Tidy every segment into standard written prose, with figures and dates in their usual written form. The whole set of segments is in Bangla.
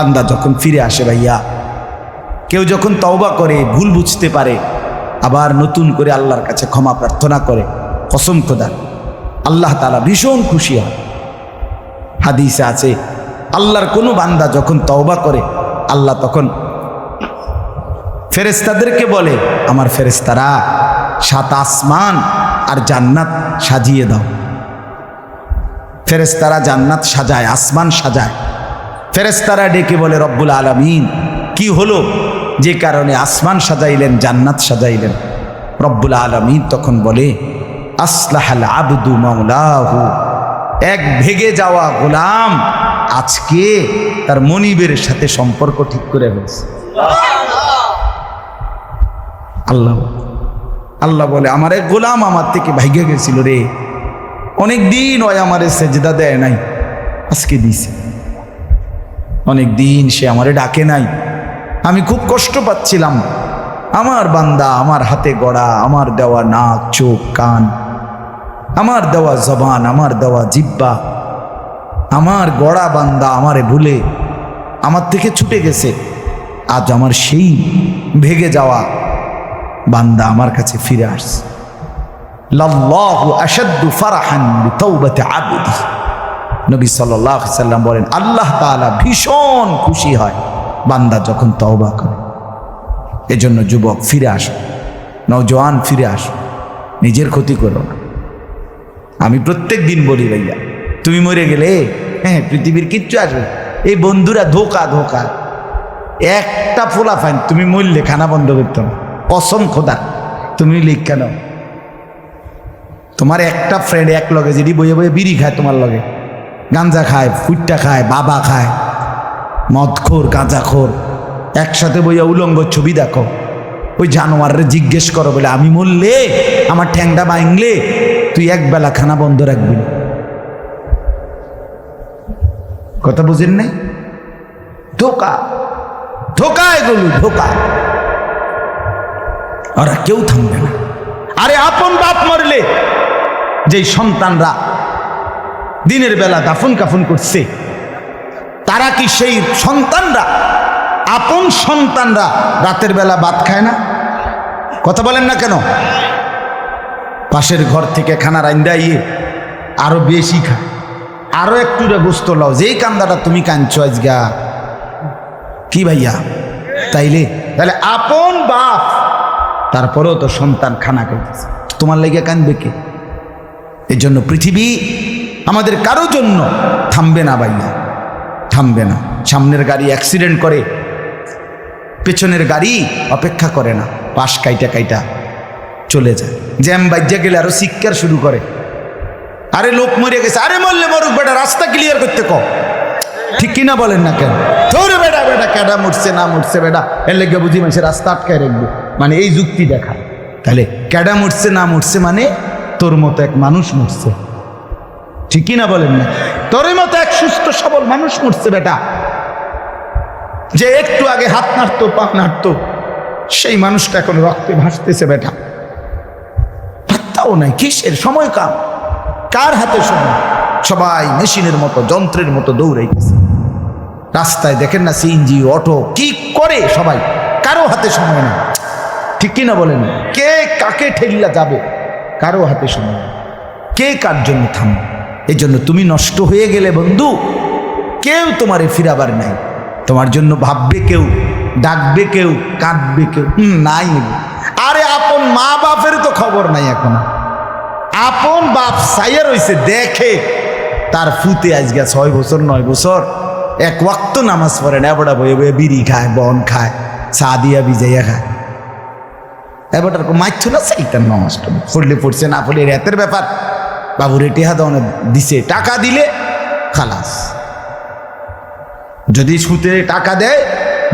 বান্দা যখন ফিরে আসে ভাইয়া, কেউ যখন তওবা করে, ভুল বুঝতে পারে, আবার নতুন করে আল্লাহর কাছে ক্ষমা প্রার্থনা করে, কসম খোদা আল্লাহ তাআলা ভীষণ খুশি হয়। হাদিসে আছে আল্লাহর কোনো বান্দা যখন তওবা করে, আল্লাহ তখন ফেরেশতাদেরকে বলে, আমার ফেরেশতারা 7 আসমান আর জান্নাত সাজিয়ে দাও। ফেরেশতারা জান্নাত সাজায়, আসমান সাজায়। ফেরেশতারা ডেকে বলে, রব্বুল আলামিন কি হলো যে কারণে আসমান সাজাইলেন, জান্নাত সাজাইলেন? রব্বুল আলামিন তখন বলে, আসলাহাল আবদু মাওলাহু, এক ভেগে যাওয়া গোলাম আজকে তার মনিবের সাথে সম্পর্ক ঠিক করে ফেলছে। আল্লাহ আল্লাহ বলে, আমার এক গোলাম আমার থেকে ভাইগে গেছিল রে, অনেক দিন ওই আমারে সেজদা দেয় নাই, আজকে দিছে। অনেক দিন সে আমারে ডাকে নাই, আমি খুব কষ্ট পাচ্ছিলাম। আমার বান্দা আমার হাতে গড়া, আমার দেওয়া নাক, চোখ, কান, আমার দেওয়া জবান, আমার দেওয়া জিহ্বা, আমার গড়া বান্দা আমারে ভুলে আমার থেকে ছুটে গেছে। আজ আমার সেই ভেগে যাওয়া বান্দা আমার কাছে ফিরে আসছে। লাল্লাহু আশাদ্দু ফারহান বিতাওবাতি আবদি, নবী সাল্লাল্লাহু আলাইহি সাল্লাম বলেন, আল্লাহ তাআলা ভীষণ খুশি হয় বান্দা যখন তওবা করে। এজন্য যুবক ফিরে আসো, নওজোয়ান ফিরে আসো, নিজের ক্ষতি করো না। আমি প্রত্যেক দিন বলি ভাইয়া, তুমি মরে গেলে হ্যাঁ পৃথিবীর কিচ্ছু আসবে, এই বন্ধুরা ধোকা ধোকা। একটা ফোলা ফাইন, তুমি মরলে খানা বন্ধ করতো না, কসম খোদা। তুমি লিখ কেন, তোমার একটা ফ্রেন্ড এক লগে যেটি বইয়ে বইয়ে বিড়ি খায়, তোমার লগে গাঞ্জা খায়, ফুটটা খায়, বাবা খায়, মদখোর, গাঁজাখোর, একসাথে বইয়া উলঙ্গ ছবি দেখো। ওই জানোয়াররে জিজ্ঞেস করো বলে, আমি মরলে আমার ঠ্যাংটা ভাঙলে তুই একবেলা খানা বন্ধ রাখবি না। কথা বুঝেন নাই? ধোকা ধোকা, এগুলো ধোকা। ওরা কেউ থামবে না। আরে আপন বাপ মরলে যেই সন্তানরা দিনের বেলা দাফন কাফন করছে, তারা কি সেই সন্তানরা, আপন সন্তানরা রাতের বেলা ভাত খায় না? কথা বলেন না কেন? পাশের ঘর থেকে খানা রান্দাইয়ে আরো বেশি খায়, আরো একটু গোস্ত লাও, যেই কান্দাটা তুমি কাঁদছো আজগা। কি ভাইয়া? তাইলে তাহলে আপন বাপ, তারপরেও তো সন্তান খানা খাইতেছে, তোমার লেগে কাঁদবে কে? এই জন্য পৃথিবী আমাদের কারো জন্য থামবে না ভাইয়া, থামবে না। সামনের গাড়ি অ্যাক্সিডেন্ট করে, পেছনের গাড়ি অপেক্ষা করে না, পাশ কাইটা কাইটা চলে যায়। জ্যাম বাজ্যা গেলে আরো চিৎকার শুরু করে, আরে লোক মরে গেছে, আরে মরলে মরুক বেটা, রাস্তা ক্লিয়ার করতে কও। ঠিক কিনা বলেন না কেন? তোর বেটা বেটা কেডা মরছে না মরছে বেটা, এর লেগে বুঝি মানুষের রাস্তা আটকায় রাখবে, মানে এই যুক্তি দেখা। তাহলে কেডা মরছে না মরছে মানে তোর মতো এক মানুষ মরছে। ঠিক কিনা বলেন না? তোর মতো এক সুস্থ সবল মানুষ মরছে বেটা, যে একটু আগে হাত নাড়তো, পা নাড়তো, সেই মানুষটা এখন রক্তে ভাসতেছে বেটা। পাত্তাও নাই, কিসের সময় কাম, কার হাতে সময়? সবাই মেশিনের মতো, যন্ত্রের মতো দৌড়াইতেছে। রাস্তায় দেখেন না সিএনজি, অটো, কি করে সবাই, কারো হাতে সময় নেই। ঠিক কিনা বলেন? কে কাকে ঠেলিয়া যাবে, কারো হাতে সময় নেই, কে কার জন্য থামবে। এই জন্য তুমি নষ্ট হয়ে গেলে বন্ধু, কেউ তোমারে ফিরাবার নাই। তোমার জন্য ভাববে কেউ, ডাকবে কেউ, কাঁদবে কেউ নাই। আরে আপন মা বাপের তো খবর নাই এখন। আপন বাপ সাইয়া রইছে, দেখে তার ফুতে আজকে 6 বছর 9 বছর এক ওয়াক্ত নামাজ পড়ে না, এবড়া বয়ে বয়ে বিড়ি খায়, বন খায়, চা দিয়া ভিজাইয়া খায়। এবারটার মাইছ না সেইটার নামাজ পড়লে পড়ছে, না পড়লে রাতের ব্যাপার। বাবুরে টেহা দাও দিছে, টাকা দিলে খালাস। যদি সুতে টাকা দেয়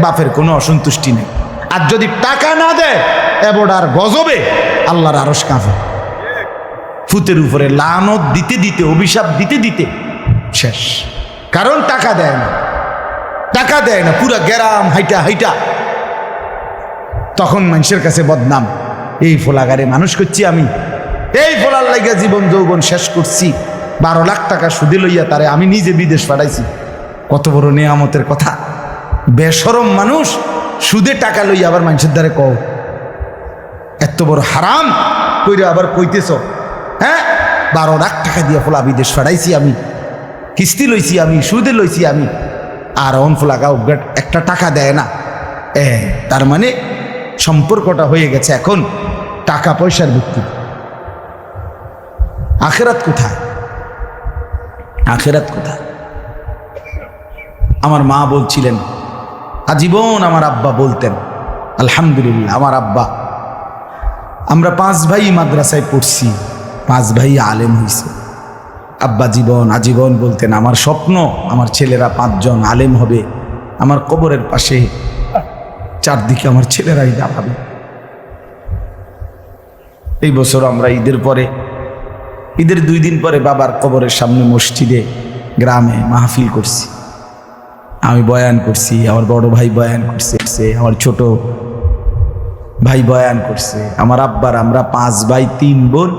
বাপের কোনো অসন্তুষ্টি নেই, আর যদি টাকা না দেয় এবড়ার গজবে আল্লাহর আরশ কাঁপে। ফুতের উপরে লানত দিতে দিতে, অভিশাপ দিতে দিতে শেষ। কারণ টাকা দেয় না, টাকা দেয় না, পুরা গ্রাম হাইটা হাইটা তখন মানুষের কাছে বদনাম। এই ফোলাগারে মানুষ করছি আমি, এই ফোলার লাগিয়া জীবন যৌবন শেষ করছি, 12 লাখ টাকা সুদে লইয়া তারে আমি নিজে বিদেশ পাঠাইছি। কত বড় নেয়ামতের কথা। বেশরম মানুষ সুদে টাকা লই আবার মানুষের দ্বারে কও এত বড় হারাম কইরে আবার কইতেছ, হ্যাঁ 12 লাখ টাকা দিয়ে ফলা বিদেশ ফাড়াইছি আমি, কিস্তি লইছি আমি, সুদে লইছি আমি, আর অন ফলাগা একটা টাকা দেয় না। তার মানে সম্পর্কটা হয়ে গেছে এখন টাকা পয়সার ভিত্তিতে। আখেরাত কোথায়? আখেরাত কোথায়? আমার মা বলছিলেন, আজীবন আমার আব্বা বলতেন, আলহামদুলিল্লাহ আমার আব্বা, আমরা 5 ভাই মাদ্রাসায় পড়ছি, 5 ভাই আলেম হয়েছে। আব্বা আজীবন বলতেন, আমার স্বপ্ন আমার ছেলেরা 5 জন আলেম হবে, আমার কবরের পাশে চারদিকে আমার ছেলেরাই দাঁড়াবে। এই বছর আমরা ঈদের 2 দিন পরে বাবার কবরের সামনে মসজিদে গ্রামে মাহফিল করছি। আমি বয়ান করছি, আমার বড় ভাই বয়ান করছে, আমার ছোট ভাই বয়ান করছে, আমার আব্বার, আমরা 5 ভাই 3 বোন,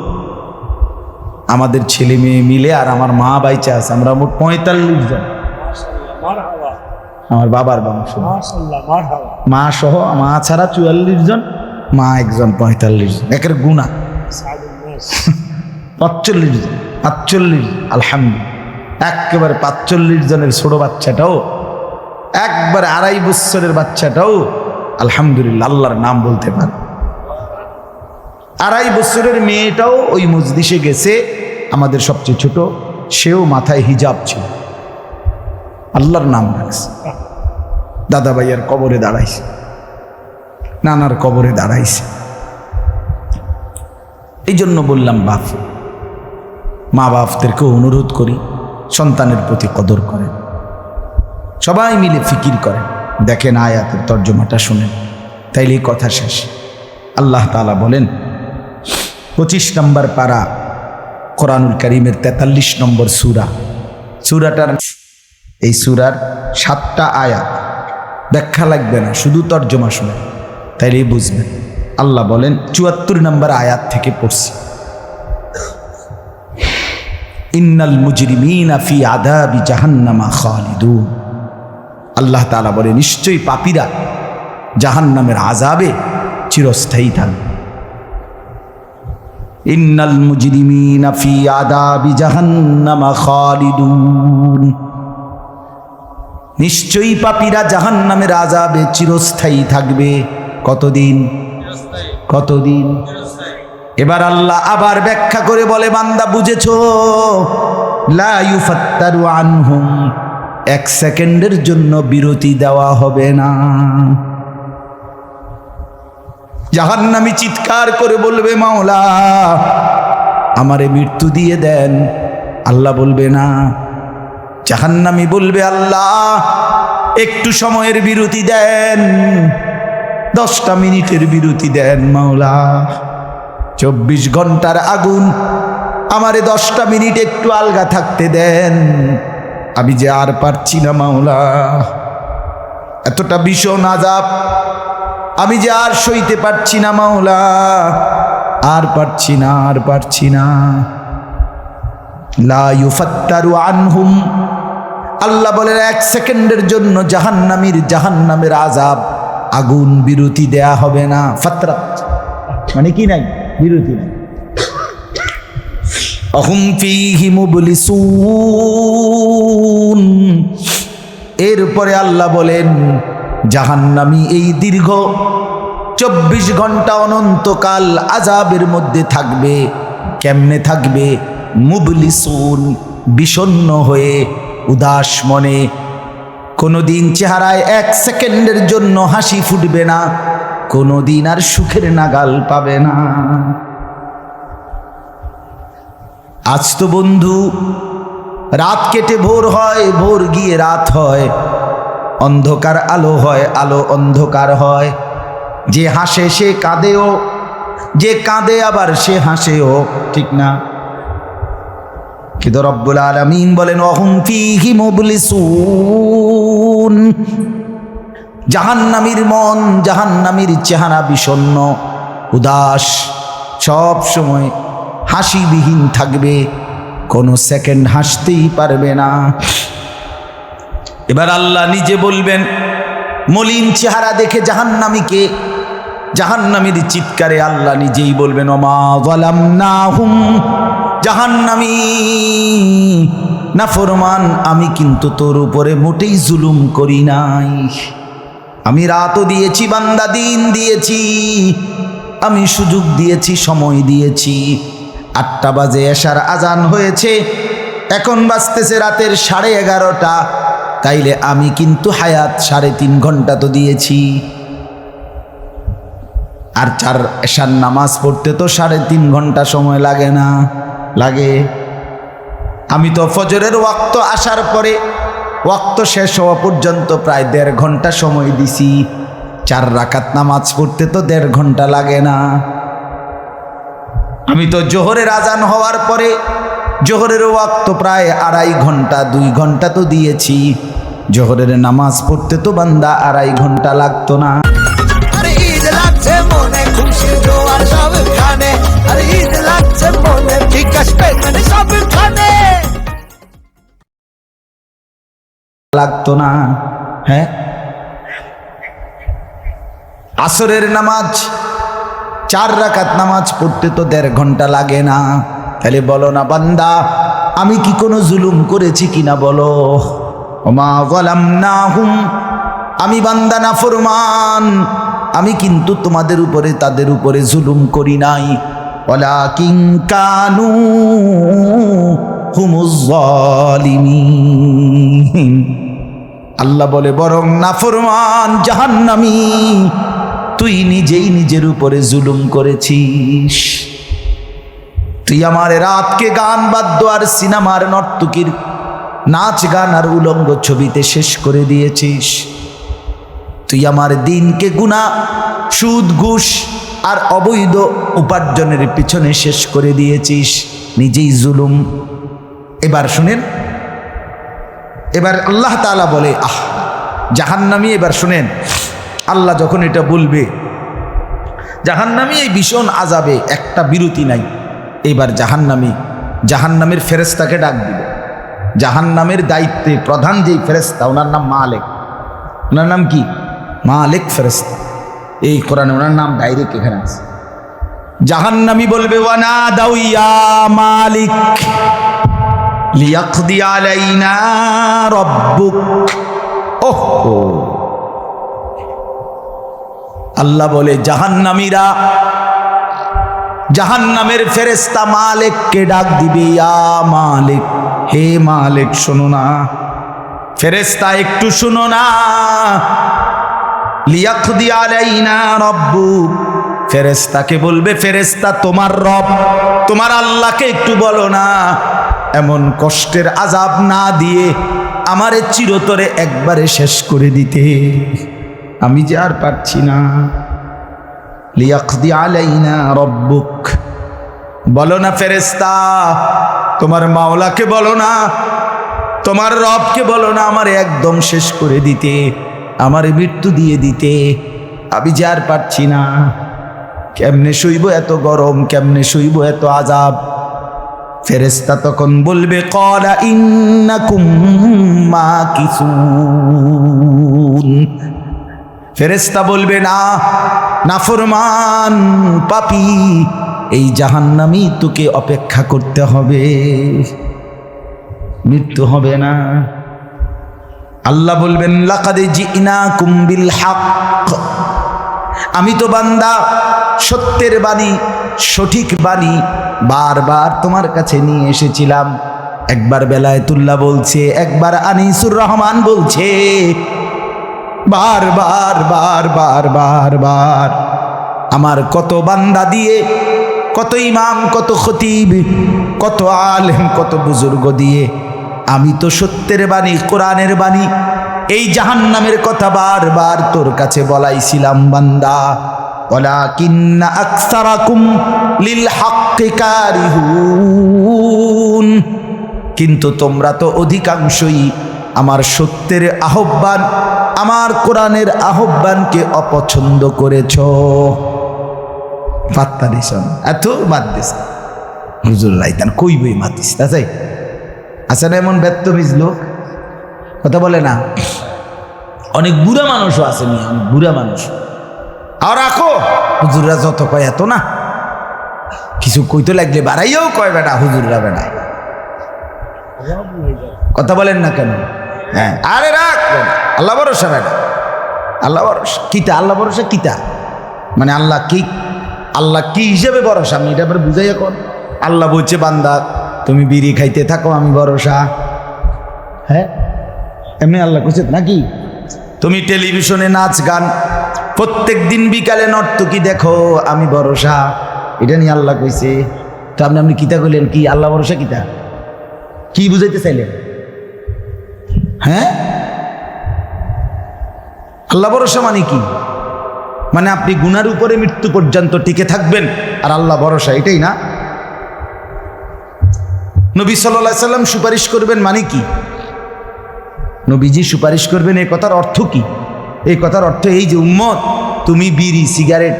আমাদের ছেলে মেয়ে মিলে, আর আমার মা বাইচা আছে, আমরা মোট 45 জন। আমার বাবার বংশ, মা সহ, মা ছাড়া 44 জন, মা একজন 45 জন, একের গুণা 45 জন, 45, আলহামদুলিল্লাহ। একেবারে 45 জনের ছোট বাচ্চাটাও, একবারে 2.5 বছরের বাচ্চাটাও আলহামদুলিল্লাহ আল্লাহর নাম বলতে পারে। 2.5 বছরের মেয়েটাও ওই মজলিসে গেছে, আমাদের সবচেয়ে ছোট, সেও মাথায় হিজাব ছিল, আল্লাহর নাম রাখছে। দাদা ভাইয়ের কবরে দাঁড়াইছে, নানার কবরে দাঁড়াইছে। এই জন্য বললাম মা বাপদেরকে অনুরোধ করি সন্তানের প্রতি কদর করেন, সবাই মিলে ফিকির করেন, দেখেন আয়াতের তর্জমাটা শুনেন, তাইলেই কথা শেষ। আল্লাহ তাআলা বলেন 25 নম্বর পারা কোরআনুল কারীমের 43 নম্বর সূরাটার, এই সূরার 7টা আয়াত, ব্যাখ্যা লাগবে না, শুধু তর্জমা শুনেন তাইলেই বুঝবেন। আল্লাহ বলেন 74 নম্বর আয়াত থেকে পড়ছি, ইন্নাল মুজরিমিনা ফি আযাবি জাহান্নামা খালিদুন। আল্লাহ তাআলা বলে নিশ্চয়ই পাপীরা জাহান্নামের আযাবে চিরস্থায়ী থাকবে। ইন্নাল মুজরিমিনা ফি আযাবি জাহান্নামা খালিদুন, নিশ্চয়ই পাপীরা জাহান্নামের আযাবে চিরস্থায়ী থাকবে। কতদিন? কতদিন? এবার আল্লাহ আবার ব্যাখ্যা করে বলে, বান্দা বুঝেছো? লা ইউফাত্তারু আনহুম, 1 সেকেন্ডের জন্য বিরতি দেওয়া হবে না। জাহান্নামী চিৎকার করে বলবে, মাওলা আমারে মৃত্যু দিয়ে দেন। আল্লাহ বলবে না। জাহান্নামী বলবে, আল্লাহ একটু সময়ের বিরতি দেন, 10টা মিনিটের বিরতি দেন মাওলা। 24 ঘন্টার আগুন, আমারে 10টা মিনিট একটু আলগা থাকতে দেন, আমি যে আর পারছি না মাওলা, এতটা ভীষণ আযাব আমি যে আর সইতে পারছি না মাওলা, আর পারছি না, আর পারছি না। লা ইউফাত্তারু আনহুম, আল্লাহ বলেন 1 সেকেন্ডের জন্য জাহান্নামের আযাব, আগুন বিরতি দেয়া হবে না। ফাতরাত মানে কি নাই? বিরতি নাই। আহুম ফীহি মুবলিসুন, এরপরে আল্লাহ বলেন জাহান্নামী এই দীর্ঘ 24 ঘন্টা অনন্তকাল আযাবের মধ্যে থাকবে। কেমনে থাকবে? মুবলিসুন, বিষণ্ণ হয়ে, উদাস মনে। কোনোদিন চেহারায় 1 সেকেন্ডের জন্য হাসি ফুটবে না, কোনোদিন আর সুখের নাগাল পাবে না। আজ তো বন্ধু রাত কেটে ভোর হয়, ভোর গিয়ে রাত হয়, অন্ধকার আলো হয়, আলো অন্ধকার হয়। যে হাসে সে কাঁদেও, যে কাঁদে আবার সে হাসেও, ঠিক না? কিন্তু রব্বুল আলামিন বলেন ওয়াহুম ফীহি মুবলিসুন, জাহান্নামীর মন, জাহান্নামীর চেহারা বিষণ্ণ, উদাস, সব সময় হাসিবিহীন থাকবে, কোনো সেকেন্ড হাসতেই পারবে না। এবার আল্লাহ নিজে বলবেন মলিন চেহারা দেখে জাহান্নামীকে, জাহান্নামীর চিৎকারে আল্লাহ নিজেই বলবেন ওমা যালামনাহুম, জাহান্নামী নাফরমান আমি কিন্তু তোর উপরে মোটেই জুলুম করি নাই। আমি রাতও দিয়েছি বান্দা, দিন দিয়েছি, আমি সুযোগ দিয়েছি, সময় দিয়েছি। 8টা বাজে এশার আজান হয়েছে, এখন বাজতেছে রাতের 11:30। তাইলে আমি কিন্তু হায়াত 3.5 ঘন্টা তো দিয়েছি। আর 4 এশার নামাজ পড়তে তো 3.5 ঘন্টা সময় লাগে না? লাগে। আমি তো ফজরের ওয়াক্ত আসার পরে ওয়াক্ত শেষ হওয়া পর্যন্ত প্রায় 1.5 ঘন্টা সময় দিছি। 4 রাকাত নামাজ পড়তে তো 1.5 ঘন্টা লাগে না? আমি তো জোহরের আজান হওয়ার পরে জোহরের ওয়াক্ত প্রায় 2.5 ঘন্টা, 2 ঘন্টা তো দিয়েছি। জোহরের নামাজ পড়তে তো বান্দা 2.5 ঘন্টা লাগতো না। আরে ঈদ লাগছে মনে, খুশি জোয়ার সবখানে, আরে ঈদ লাগছে মনে, বিকাশ পেমেন্ট সবখানে লাগতো না। হ্যাঁ, আসরের নামাজ 4 রাকাত নামাজ পড়তে তো 1.5 ঘন্টা লাগে না। তাহলে বলো না বান্দা, আমি কি কোনো জুলুম করেছি কিনা বলো? ওমা যালামনাহুম, আমি বান্দা নাফরমান, আমি কিন্তু তোমাদের উপরে তাদের উপরে জুলুম করি নাই। ওয়ালাকিন কানু হুমুজ জালিমিন। আল্লাহ বলে বরং নাফরমান জাহান্নামী, তুই নিজেই নিজের উপরে জুলুম করেছিস। তুই আমার রাতকে গান বাদ্য আর সিনেমার নর্তকীর নাচ গান আর উলঙ্গ ছবিতে শেষ করে দিয়েছিস। তুই আমার দিনকে গুনাহ, সুদ, ঘুষ আর অবৈধ উপার্জনের পিছনে শেষ করে দিয়েছিস, নিজেই জুলুম। এবার শুনেন, এবার আল্লাহ তাআলা বলে জাহান্নামী, এবার শুনেন আল্লাহ যখন এটা বলবে, জাহান্নামী এই ভীষণ আযাবে একটা বিরতি নাই। এবার জাহান্নামের ফেরেশতাকে ডাক দিবে। জাহান্নামের দায়িত্বে প্রধান যেই ফেরেশতা, ওনার নাম মালিক। ওনার নাম কি? মালিক ফেরেশতা। এই কোরআনে ওনার নাম ডাইরেক্ট এখানে আছে। জাহান্নামী বলবে ওয়ানাদাউ ইয়া মালিক লিয়াকদি আলাইনা রাব্বুক। ওহো, আল্লাহ বলে জাহান্নামীরা, জাহান্নামের ফেরেশতা মালিককে ডাক দিবে, ইয়া মালিক, হে মালিক শোনো না, ফেরেশতা একটু শোনো না। লিয়াকদি আলাইনা রাব্বুক, ফেরেশতাকে বলবে, ফেরেশতা তোমার রব, তোমার আল্লাহকে একটু বলো না এমন কষ্টের আযাব না দিয়ে আমারে চিরতরে একবারে শেষ করে দিতে, আমি যে আর পারছি না। লিয়াকদি আলাইনা রাব্বুক, বলো না ফেরেশতা, তোমার মাওলাকে বলো না, তোমার রবকে বলো না আমারে একদম শেষ করে দিতে, আমারে মৃত্যু দিয়ে দিতে, আমি যে আর পারছি না। কেমনে সইব এত গরম, কেমনে সইব এত আযাব? ফেরেশতা তখন বলবে ক্বালা ইন্নাকুম মাকিসুন। ফেরেশতা বলবে না, নাফরমান পাপী, এই জাহান্নামী তোকে অপেক্ষা করতে হবে, মৃত্যু হবে না। আল্লাহ বলবেন লাকাদ জিনাকুম বিল হক, আমি তো বান্দা সত্যের বাণী, সঠিক বাণী বারবার তোমার কাছে নিয়ে এসেছিলাম। একবার বেলায়েতুল্লাহ বলছে, একবার আনিসুর রহমান বলছে, বারবার বারবার বারবার আমার কত বান্দা দিয়ে, কত ইমাম, কত খতিব, কত আলেম, কত বুজুর্গ দিয়ে আমি তো সত্যের বাণী, কোরআনের বাণী, এই জাহান্নামের কথা বারবার তোর কাছে বলাইছিলাম বান্দা। ওয়ালাকিন্না আকসারাকুম লিল হাক্কি কারিহুন, কিন্তু তোমরা তো অধিকাংশই আমার সত্যের আহ্বান, আমার কোরআনের আহ্বানকে অপছন্দ করেছ। পাত্তা দিস এত বাদ দিস হুজুর রাইতান কই বই মাতিস তাই আছে না এমন ব্যর্থ বীজ লোক, কথা বলে না, অনেক বুড়া মানুষও আছে, অনেক বুড়া মানুষ। আর রাখো হুজুররা যত কয় এত না, কিছু কইতে লাগলে বাড়াইয়াও কয় বেটা হুজুররা বেটা, কথা বলেন না কেন? হ্যাঁ, আরে রাখ আল্লাহ ভরসা বেটা, আল্লাহ ভরসা কিতা, আল্লাহ ভরসা কিতা মানে আল্লাহ কি, আল্লাহ কি হিসেবে ভরসা আমি এটা আবার বুঝাই। এখন আল্লাহ বলছে বান্দা তুমি বিড়ি খাইতে থাকো আমি ভরসা, হ্যাঁ এমনি আল্লাহ কইছে নাকি? তুমি টেলিভিশনে নাচ গান প্রত্যেক দিন বিকালে নর্তকী দেখো আমি ভরসা, এটা নিয়ে আল্লাহ কইছে। তো আপনি কিতা কইলেন? কি আল্লাহ ভরসা কিতা, কি বুঝাইতে চাইলেন? হ্যাঁ, আল্লাহ ভরসা মানে কি? মানে আপনি গুনার উপরে মৃত্যু পর্যন্ত টিকে থাকবেন আর আল্লাহ ভরসা, এটাই না? নবী সাল্লাল্লাহু আলাইহি সাল্লাম সুপারিশ করবেন মানে কি? নবীজি সুপারিশ করবেন এই কথার অর্থ কি? এই কথার অর্থ এই যে উম্মত তুমি বিড়ি সিগারেট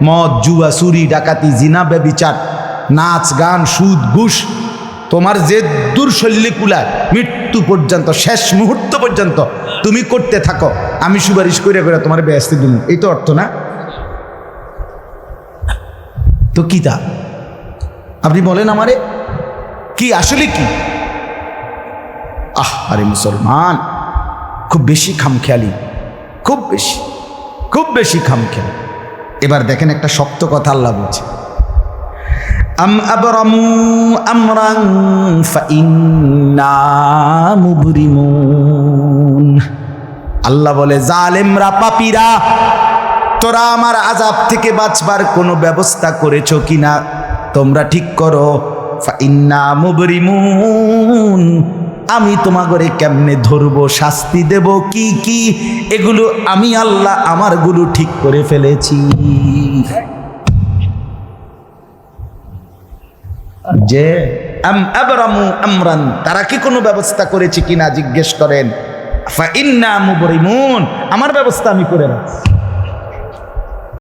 মদ জুয়া চুরি ডাকাতি জিনা ব্যভিচার নাচ গান সুদ ঘুষ তোমার যে দুর্শল্যে কুলায় মৃত্যু পর্যন্ত শেষ মুহূর্ত পর্যন্ত তুমি করতে থাকো, আমি সুপারিশ করে করে তোমার বেহেশতে দিন, এই তো অর্থ না? তো কি তা আপনি বলেন আমারে কি আসলে কি? আরে মুসলমান খুব বেশি খামখেয়ালি, খুব বেশি খামখেয়ালি। এবার দেখেন একটা শক্ত কথা আল্লাহ বলছে, আম আবরামু আমরান ফাইন্না মুবরিমুন। আল্লাহ বলে জালেমরা পাপীরা তোরা আমার আযাব থেকে বাঁচবার কোনো ব্যবস্থা করেছো কিনা তোমরা ঠিক করো। ফাইন্না মুবরিমুন, আমি তোমাগরে কেমনে ধরবো, শাস্তি দেব কি কি, এগুলো আমি আল্লাহ আমারগুলো ঠিক করে ফেলেছি। যে আবরামু আমরান, তারা কি কোনো ব্যবস্থা করেছে কিনা জিজ্ঞেস করেন। ফাইন্না মুবরিমুন, আমার ব্যবস্থা আমি করে রাখছি।